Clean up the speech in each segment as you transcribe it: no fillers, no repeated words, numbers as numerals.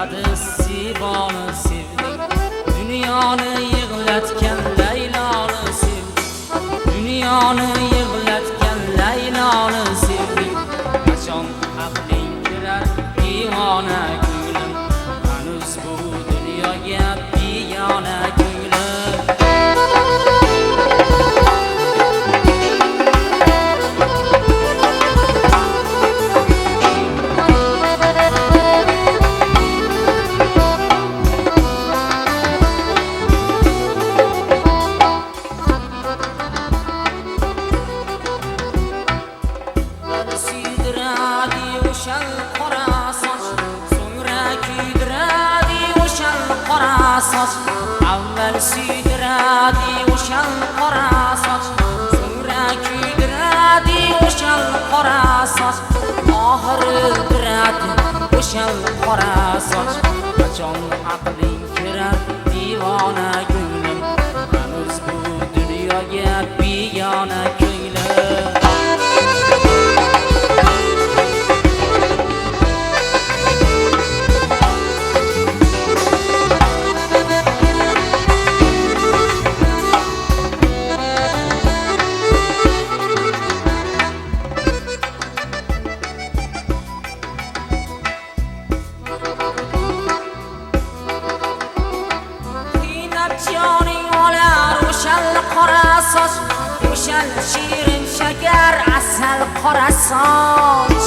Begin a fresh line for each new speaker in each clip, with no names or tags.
Hadi Siboni sevdik, dünyoni yig'latgan Layloni sevdik, dünyoni yig'latgan Layloni sevdik. Qachon aqling kirar divona ko'nglim, hanuz bu dunyoga begona ko'nglim. Avval suydiradi o'shal qora soch, so'ngra kuydiradi o'shal qora soch, oxiri o'ldiradi o'shal qora soch. Qachon aqling kirar divona ko'nglim, hanuz bu dunyoga begona ko'nglim. O'shal shirin shakar asal qora soch,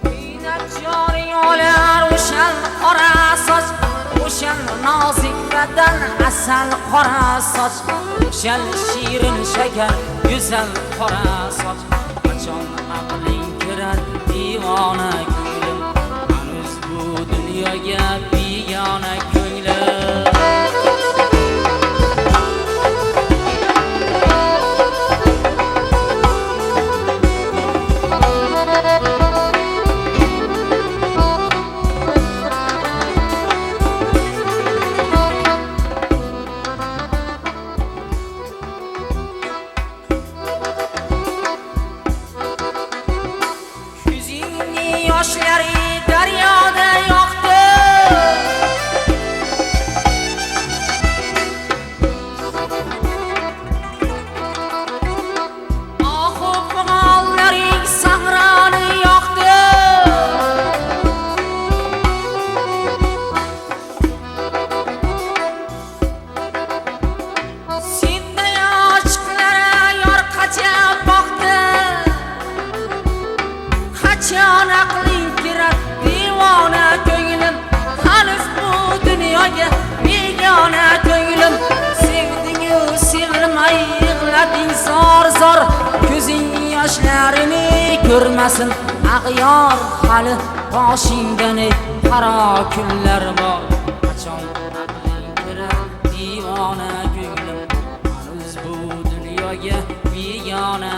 qiynab joning olar o'shal qora soch, o'shal nozik badan asal qora soch, o'shal shirin shakar go'zal qora soch. Qachon aqling kirar divona ko'nglim, hanuz bu dunyoga begona ko'nglim. Yoshlari daryoda yoqdi, ohu fig'onlaring sahroni yoqdi. Senday ochiqlara yorqacha boqdi, qachon aqling kirar divona ko'nglim, hanuz bu dunyoga begona ko'nglim. Sevding-u sevilmay yig'lading zor zor, ko'zing yoshlarini ko'rmasin ag'yor, hali boshingda ne qaro kunlar bor. Qachon aqling kirar divona ko'nglim, hanuz bu dunyoga begona